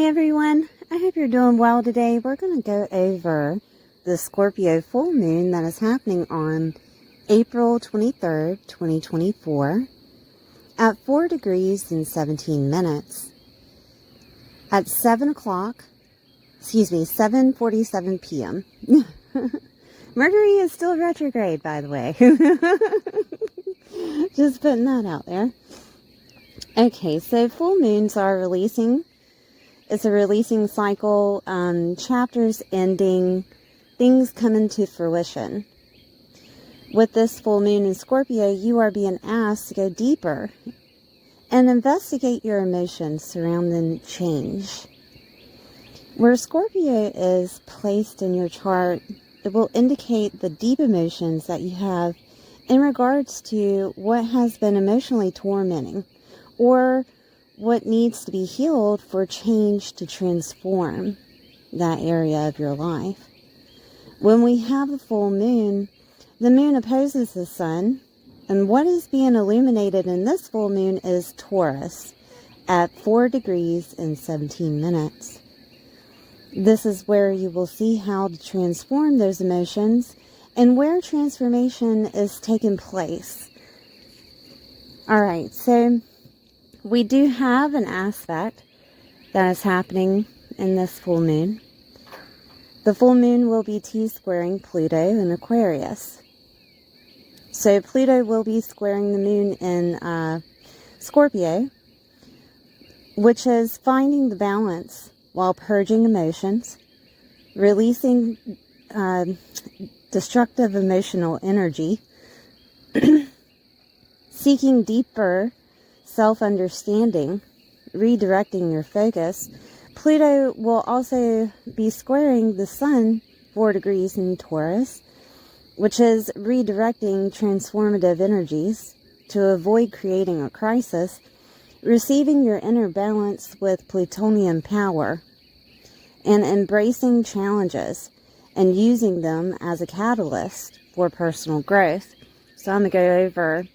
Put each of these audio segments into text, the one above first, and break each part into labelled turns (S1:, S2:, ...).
S1: Hi everyone, I hope you're doing well today. We're going to go over the Scorpio full moon that is happening on April 23rd, 2024 at 4 degrees and 17 minutes at 7:47 p.m. Mercury is still retrograde, by the way. Just putting that out there. Okay, so full moons are releasing. It's a releasing cycle, chapters ending, things coming to fruition. With this full moon in Scorpio, you are being asked to go deeper and investigate your emotions surrounding change. Where Scorpio is placed in your chart, it will indicate the deep emotions that you have in regards to what has been emotionally tormenting or what needs to be healed for change to transform that area of your life. When we have a full moon, the moon opposes the sun, and what is being illuminated in this full moon is Taurus at 4 degrees and 17 minutes. This is where you will see how to transform those emotions and where transformation is taking place. All right, so we do have an aspect that is happening in this full moon. The full moon will be T-squaring Pluto in Aquarius. So Pluto will be squaring the moon in Scorpio, which is finding the balance while purging emotions, releasing destructive emotional energy, seeking deeper self-understanding, redirecting your focus. Pluto will also be squaring the sun 4 degrees in Taurus, which is redirecting transformative energies to avoid creating a crisis, receiving your inner balance with plutonium power, and embracing challenges and using them as a catalyst for personal growth. So I'm going to go over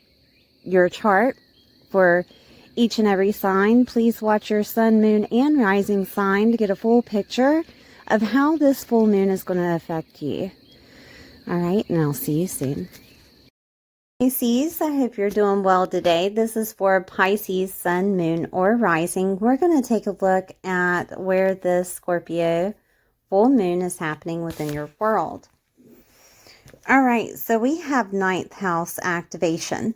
S1: your chart for each and every sign. Please watch your sun, moon, and rising sign to get a full picture of how this full moon is going to affect you. All right, and I'll see you soon. Pisces, I hope you're doing well today. This is for Pisces, sun, moon, or rising. We're going to take a look at where this Scorpio full moon is happening within your world. All right, so we have 9th house activation.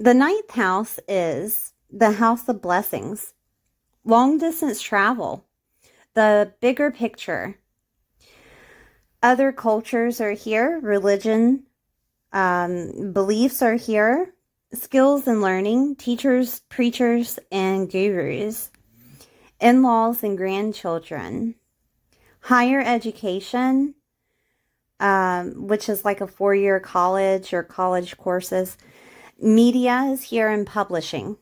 S1: The 9th house is the house of blessings, long distance travel, the bigger picture. Other cultures are here, religion, beliefs are here, skills and learning, teachers, preachers, and gurus, in-laws and grandchildren, higher education, which is like a 4-year college or college courses. Media is here in publishing.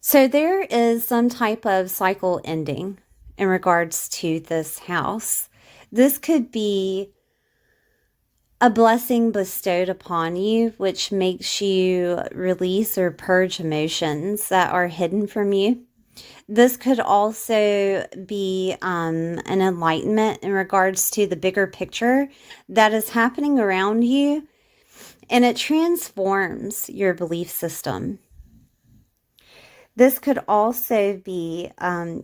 S1: So there is some type of cycle ending in regards to this house. This could be a blessing bestowed upon you, which makes you release or purge emotions that are hidden from you. This could also be an enlightenment in regards to the bigger picture that is happening around you, and it transforms your belief system. This could also be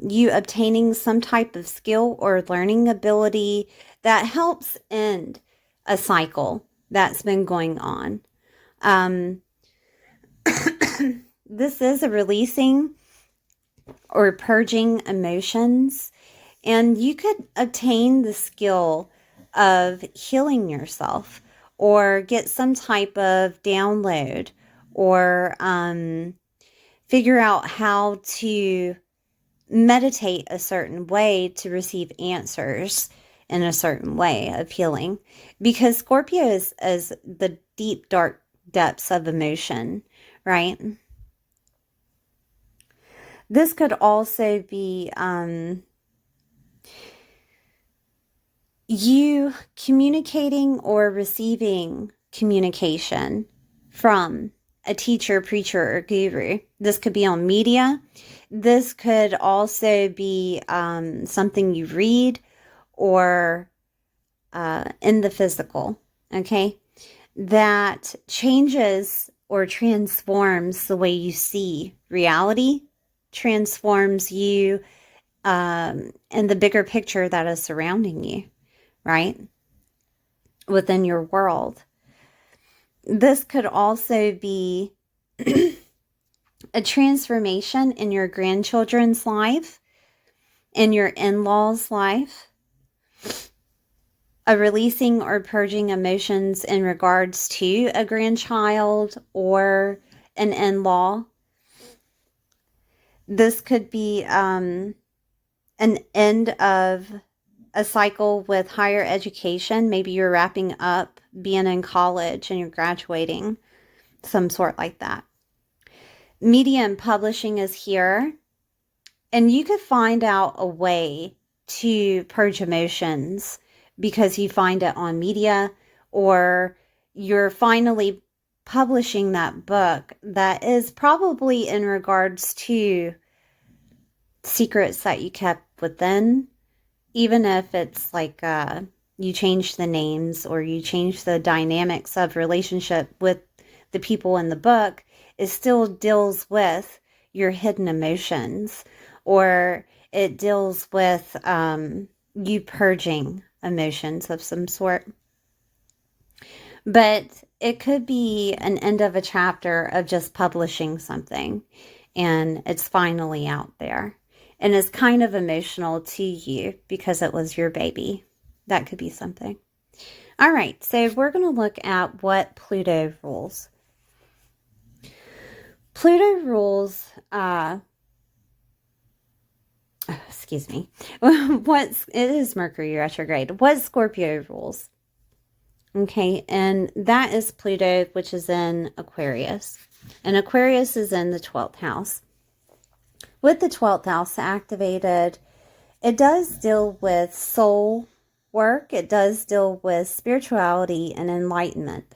S1: you obtaining some type of skill or learning ability that helps end a cycle that's been going on. This is a releasing or purging emotions, and you could obtain the skill of healing yourself or get some type of download or figure out how to meditate a certain way to receive answers in a certain way of healing, because Scorpio is the deep, dark depths of emotion, right? This could also be you communicating or receiving communication from a teacher, preacher, or guru. This could be on media. This could also be something you read or in the physical, okay? That changes or transforms the way you see reality, transforms you in the bigger picture that is surrounding you, right? Within your world. This could also be a transformation in your grandchildren's life, in your in-laws' life, a releasing or purging emotions in regards to a grandchild or an in-law. This could be an end of a cycle with higher education. Maybe you're wrapping up being in college and you're graduating, some sort like that. Media and publishing is here. And you could find out a way to purge emotions because you find it on media, or you're finally publishing that book that is probably in regards to secrets that you kept within, even if it's like you change the names or you change the dynamics of relationship with the people in the book. It still deals with your hidden emotions, or it deals with you purging emotions of some sort. But it could be an end of a chapter of just publishing something and it's finally out there. And it's kind of emotional to you because it was your baby. That could be something. All right, so we're going to look at what Pluto rules. Pluto rules, excuse me, it is Mercury retrograde. What Scorpio rules? Okay, and that is Pluto, which is in Aquarius. And Aquarius is in the 12th house. With the 12th house activated, it does deal with soul work. It does deal with spirituality and enlightenment.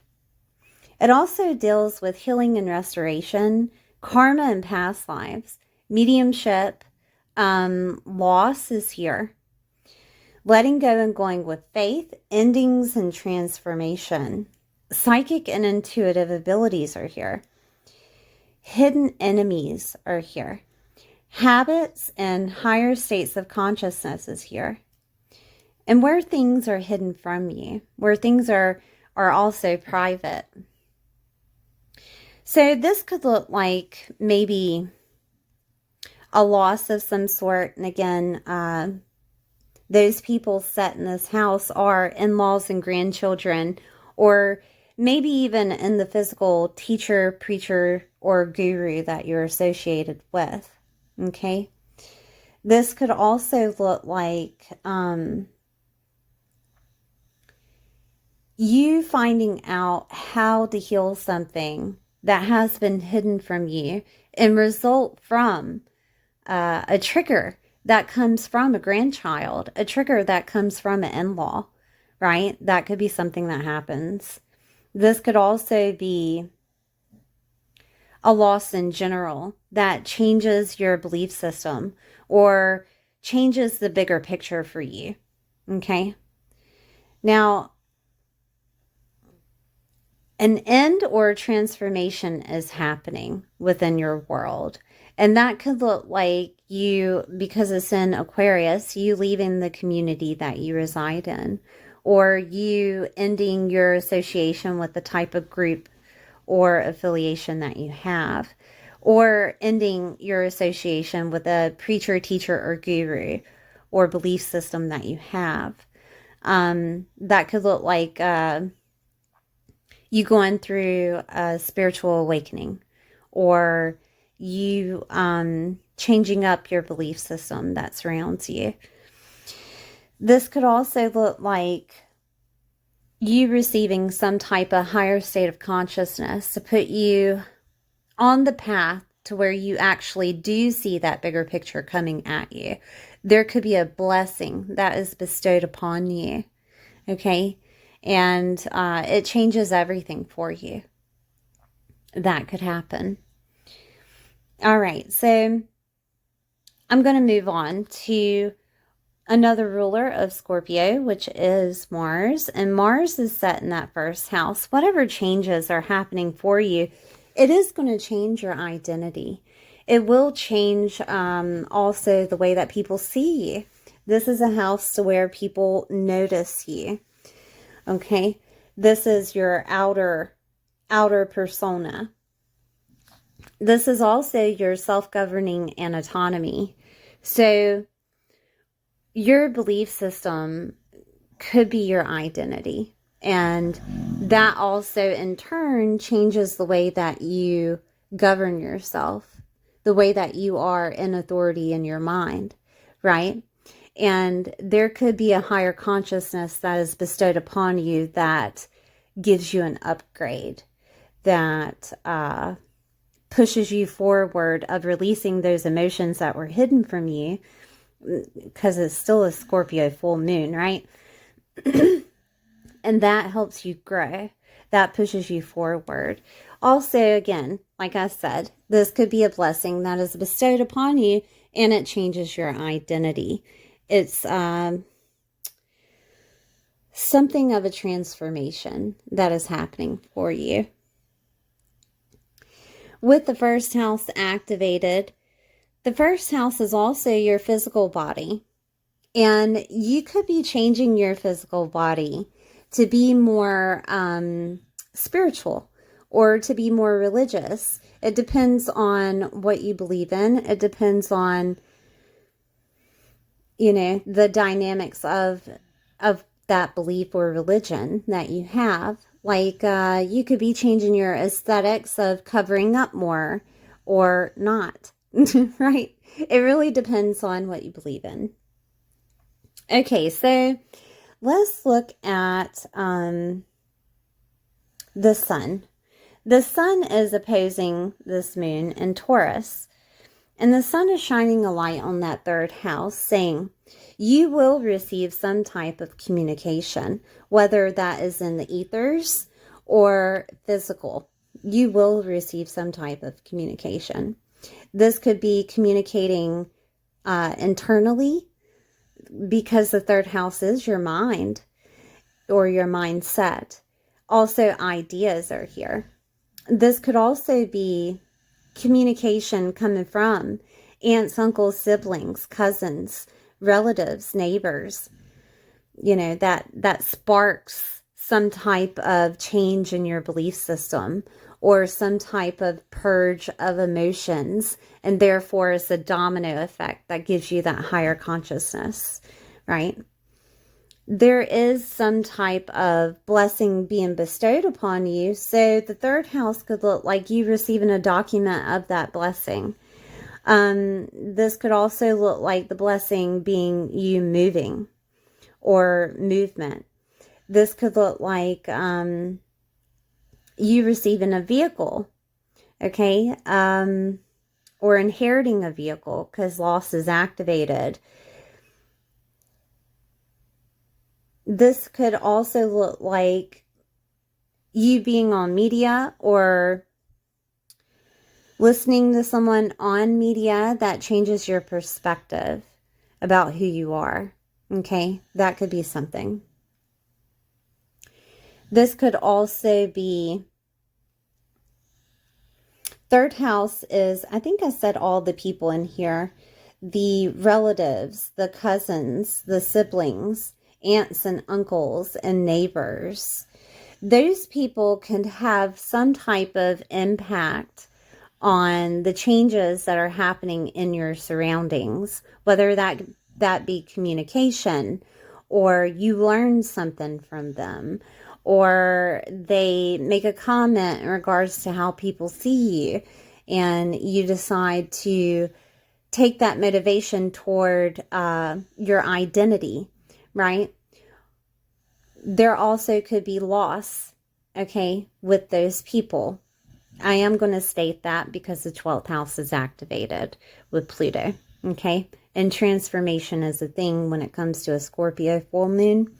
S1: It also deals with healing and restoration, karma and past lives, mediumship, loss is here. Letting go and going with faith, endings and transformation. Psychic and intuitive abilities are here. Hidden enemies are here. Habits and higher states of consciousness is here. And where things are hidden from you, where things are also private. So this could look like maybe a loss of some sort. And again, those people set in this house are in-laws and grandchildren, or maybe even in the physical teacher, preacher, or guru that you're associated with. Okay? This could also look like you finding out how to heal something that has been hidden from you and result from a trigger that comes from a grandchild, a trigger that comes from an in-law, right? That could be something that happens. This could also be a loss in general that changes your belief system or changes the bigger picture for you, okay? Now, an end or transformation is happening within your world. And that could look like you, because it's in Aquarius, you leaving the community that you reside in, or you ending your association with the type of group or affiliation that you have, or ending your association with a preacher, teacher, or guru or belief system that you have. That could look like you going through a spiritual awakening, or you changing up your belief system that surrounds you. This could also look like you receiving some type of higher state of consciousness to put you on the path to where you actually do see that bigger picture coming at you. There could be a blessing that is bestowed upon you, okay? And it changes everything for you. that could happen. All right, so I'm going to move on to another ruler of Scorpio, which is Mars. And Mars is set in that first house. Whatever changes are happening for you, it is going to change your identity. It will change also the way that people see you. This is a house to where people notice you. Okay? This is your outer persona. This is also your self-governing and autonomy. So your belief system could be your identity. And that also in turn changes the way that you govern yourself, the way that you are in authority in your mind, right? And there could be a higher consciousness that is bestowed upon you that gives you an upgrade, that pushes you forward of releasing those emotions that were hidden from you, because it's still a Scorpio full moon, right? And that helps you grow. That pushes you forward. Also, again, like I said, this could be a blessing that is bestowed upon you, and it changes your identity. It's something of a transformation that is happening for you. With the first house activated, the first house is also your physical body. And you could be changing your physical body to be more spiritual or to be more religious. It depends on what you believe in. It depends on, you know, the dynamics of that belief or religion that you have. Like you could be changing your aesthetics of covering up more or not, right? It really depends on what you believe in. Okay, so let's look at the sun. The sun is opposing this moon in Taurus. And the sun is shining a light on that third house, saying, you will receive some type of communication, whether that is in the ethers or physical. You will receive some type of communication. This could be communicating internally, because the third house is your mind or your mindset. Also, ideas are here. This could also be communication coming from aunts, uncles, siblings, cousins, relatives, neighbors, you know, that sparks some type of change in your belief system or some type of purge of emotions, and therefore it's a domino effect that gives you that higher consciousness, right? There is some type of blessing being bestowed upon you, so the third house could look like you receiving a document of that blessing. This could also look like the blessing being you moving or movement. This could look like you receiving a vehicle, okay, or inheriting a vehicle because loss is activated. This could also look like you being on media or listening to someone on media that changes your perspective about who you are. Okay, that could be something. This could also be, third house is, I think I said all the people in here, the relatives, the cousins, the siblings, aunts and uncles and neighbors. Those people can have some type of impact on the changes that are happening in your surroundings, whether that be communication, or you learn something from them, or they make a comment in regards to how people see you, and you decide to take that motivation toward your identity, right? There also could be loss, okay, with those people. I am going to state that because the 12th house is activated with Pluto, okay? And transformation is a thing when it comes to a Scorpio full moon.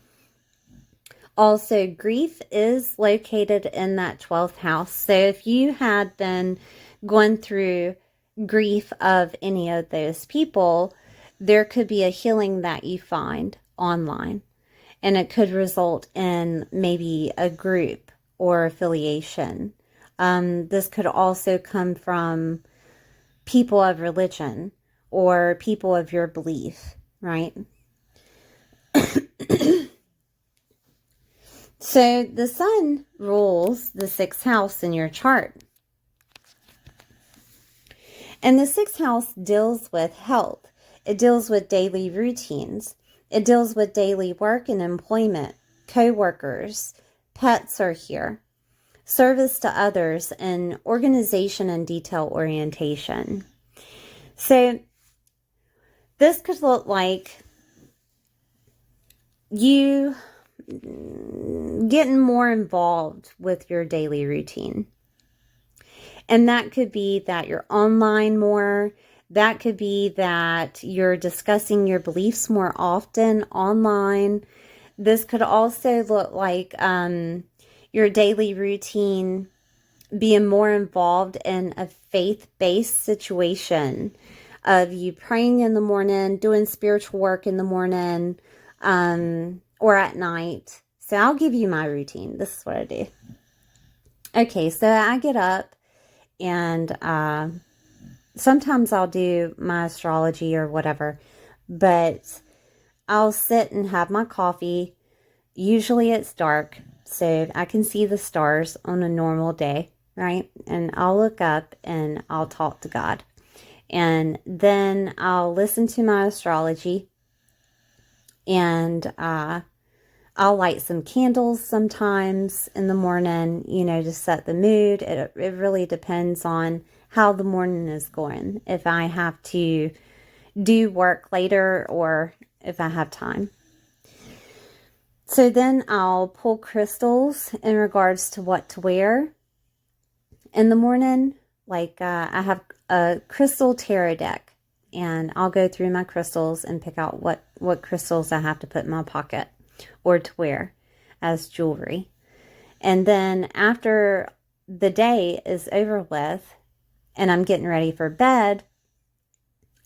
S1: Also, grief is located in that 12th house. So if you had been going through grief of any of those people, there could be a healing that you find online. And it could result in maybe a group or affiliation. This could also come from people of religion or people of your belief, right? So the sun rules the 6th house in your chart. And the 6th house deals with health. It deals with daily routines. It deals with daily work and employment, co-workers, pets are here, service to others, and organization and detail orientation. So this could look like you getting more involved with your daily routine. And that could be that you're online more. That could be that you're discussing your beliefs more often online. This could also look like your daily routine being more involved in a faith-based situation of you praying in the morning, doing spiritual work in the morning, or at night. So I'll give you my routine. This is what I do. Okay, so I get up and sometimes I'll do my astrology or whatever, but I'll sit and have my coffee. Usually it's dark, so I can see the stars on a normal day, right? And I'll look up and I'll talk to God. And then I'll listen to my astrology, and I'll light some candles sometimes in the morning, you know, to set the mood. It really depends on how the morning is going, if I have to do work later or if I have time. So then I'll pull crystals in regards to what to wear in the morning. Like I have a crystal tarot deck, and I'll go through my crystals and pick out what crystals I have to put in my pocket or to wear as jewelry. And then after the day is over with and I'm getting ready for bed,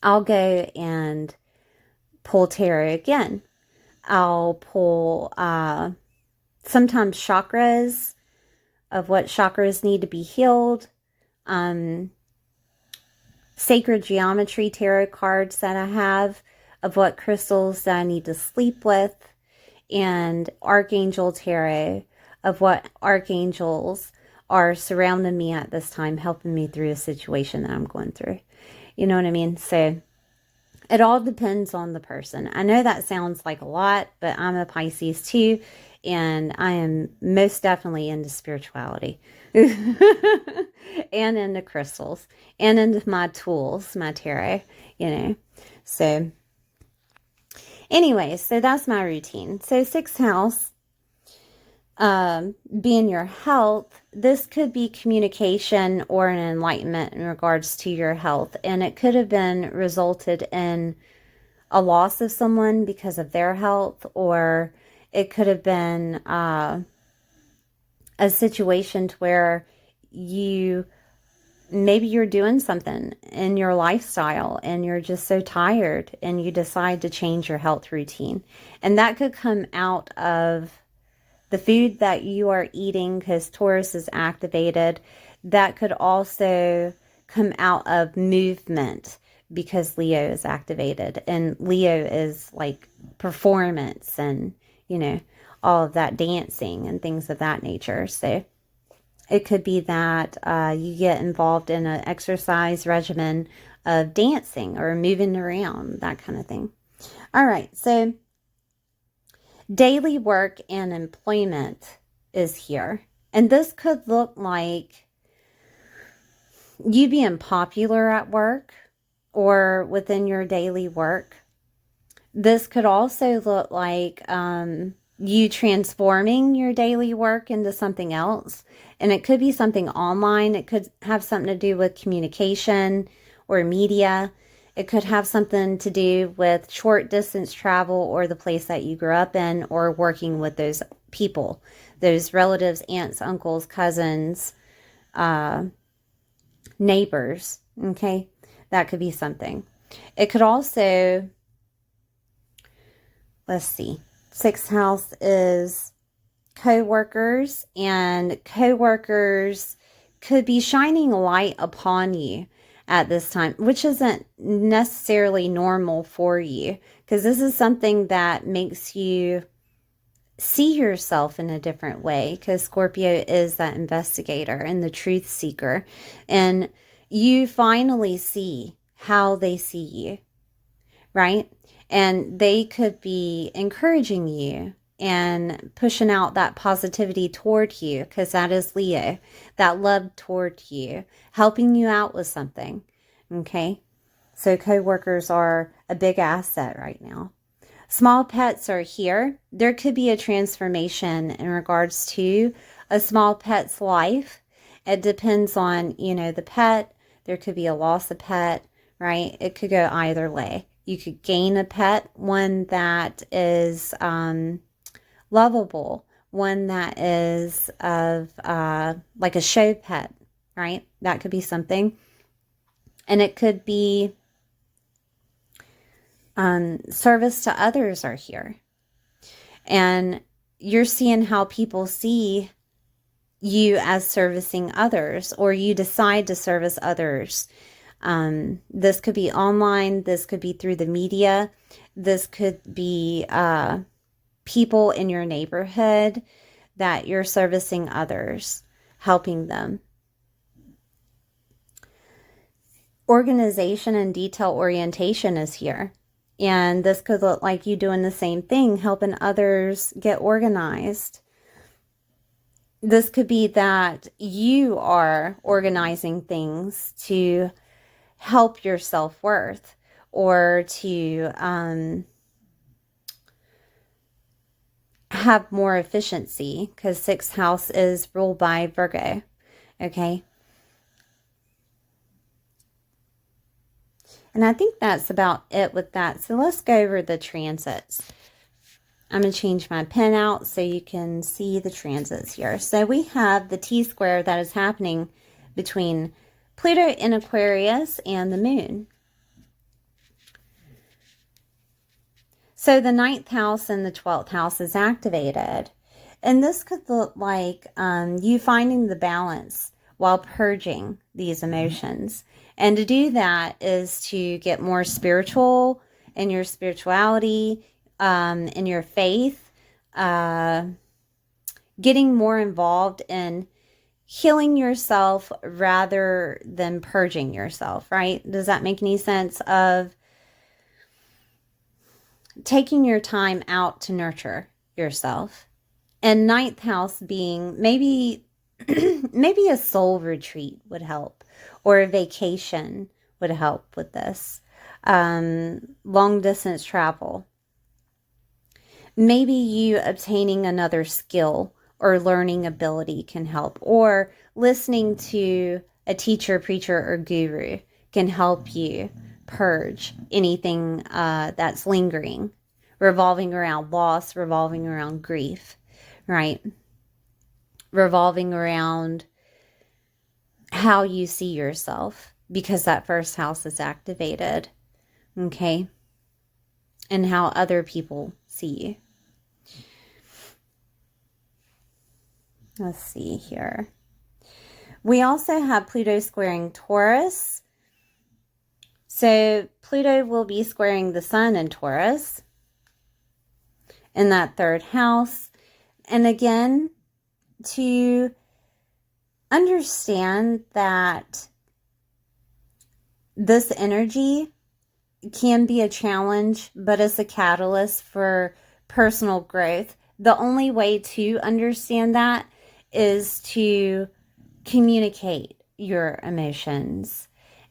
S1: I'll go and pull tarot again. I'll pull sometimes chakras, of what chakras need to be healed, sacred geometry tarot cards that I have, of what crystals that I need to sleep with, and archangel tarot, of what archangels are surrounding me at this time, helping me through a situation that I'm going through. You know what I mean? So it all depends on the person. I know that sounds like a lot, but I'm a Pisces too, and I am most definitely into spirituality and into crystals and into my tools, my tarot, you know. So anyway, so that's my routine. So 6th house, being your health, this could be communication or an enlightenment in regards to your health. And it could have been resulted in a loss of someone because of their health, or it could have been a situation to where maybe you're doing something in your lifestyle and you're just so tired and you decide to change your health routine. And that could come out of the food that you are eating, because Taurus is activated. That could also come out of movement, because Leo is activated. And Leo is like performance and, you know, all of that dancing and things of that nature. So it could be that you get involved in an exercise regimen of dancing or moving around, that kind of thing. All right, so daily work and employment is here. And this could look like you being popular at work or within your daily work. This could also look like you transforming your daily work into something else. And it could be something online. It could have something to do with communication or media. It could have something to do with short distance travel or the place that you grew up in, or working with those people, those relatives, aunts, uncles, cousins, neighbors, okay? That could be something. It could also, let's see, sixth house is co-workers, and co-workers could be shining a light upon you at this time, which isn't necessarily normal for you, because this is something that makes you see yourself in a different way, because Scorpio is that investigator and the truth seeker, and you finally see how they see you, right? And they could be encouraging you and pushing out that positivity toward you, because that is Leo, that love toward you, helping you out with something, okay? So co-workers are a big asset right now. Small pets are here. There could be a transformation in regards to a small pet's life. It depends on, you know, the pet. There could be a loss of pet, right? It could go either way. You could gain a pet, one that is lovable, one that is of like a show pet, right? That could be something. And it could be service to others are here. And you're seeing how people see you as servicing others, or you decide to service others. This could be online. This could be through the media. This could be people in your neighborhood that you're servicing others, helping them. Organization and detail orientation is here. And this could look like you doing the same thing, helping others get organized. This could be that you are organizing things to help your self-worth, or to have more efficiency, because sixth house is ruled by Virgo, okay? And I think that's about it with that. So let's go over the transits. I'm going to change my pen out so you can see the transits here. So we have the T-square that is happening between Pluto in Aquarius and the moon. So the 9th house and the 12th house is activated. And this could look like you finding the balance while purging these emotions. And to do that is to get more spiritual in your spirituality, in your faith, getting more involved in healing yourself rather than purging yourself, right? Does that make any sense? Of taking your time out to nurture yourself. And 9th house being maybe a soul retreat would help, or a vacation would help with this. Long distance travel. Maybe you obtaining another skill or learning ability can help, or listening to a teacher, preacher, or guru can help you purge anything that's lingering, revolving around loss, revolving around grief, right? Revolving around how you see yourself, because that first house is activated, okay? And how other people see you. Let's see here. We also have Pluto squaring Taurus. So Pluto will be squaring the sun in Taurus in that 3rd house. And again, to understand that this energy can be a challenge, but it's a catalyst for personal growth. The only way to understand that is to communicate your emotions.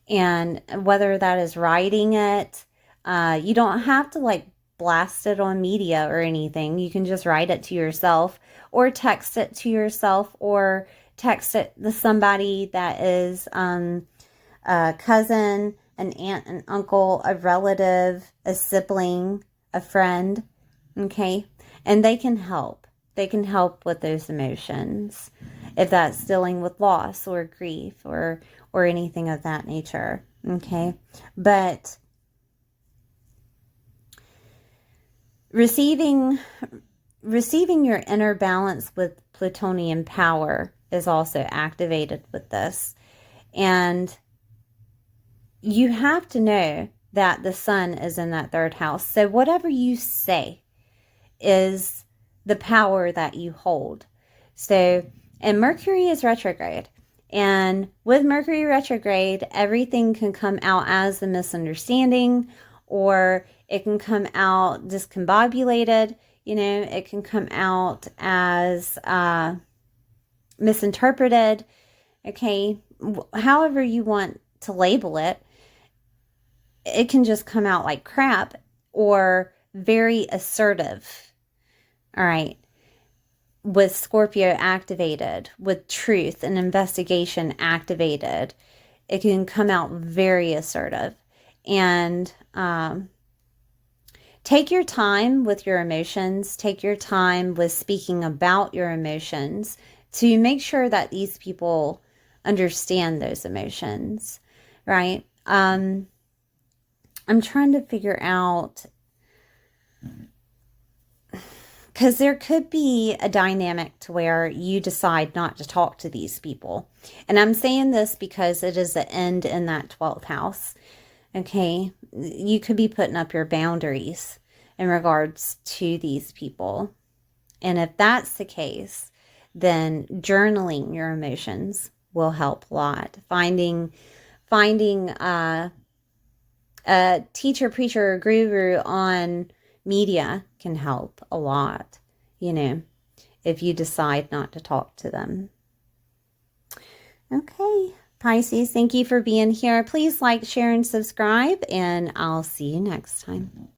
S1: And whether that is writing it, you don't have to like blast it on media or anything. You can just write it to yourself, or text it to yourself, or text it to somebody that is a cousin, an aunt, an uncle, a relative, a sibling, a friend, okay? And they can help. They can help with those emotions, if that's dealing with loss or grief or anything of that nature. Okay, but receiving your inner balance with plutonian power is also activated with this. And you have to know that the sun is in that third house. So whatever you say is the power that you hold. So, and Mercury is retrograde. And with Mercury retrograde, everything can come out as a misunderstanding, or it can come out discombobulated. You know, it can come out as misinterpreted. Okay, however you want to label it, it can just come out like crap or very assertive. All right. With Scorpio activated, with truth and investigation activated, it can come out very assertive. And take your time with your emotions. Take your time with speaking about your emotions to make sure that these people understand those emotions, right? I'm trying to figure out, because there could be a dynamic to where you decide not to talk to these people. And I'm saying this because it is the end in that 12th house. Okay, you could be putting up your boundaries in regards to these people. And if that's the case, then journaling your emotions will help a lot. Finding a teacher, preacher, or guru on media can help a lot, you know, if you decide not to talk to them. Okay, Pisces, thank you for being here. Please like, share, and subscribe, and I'll see you next time.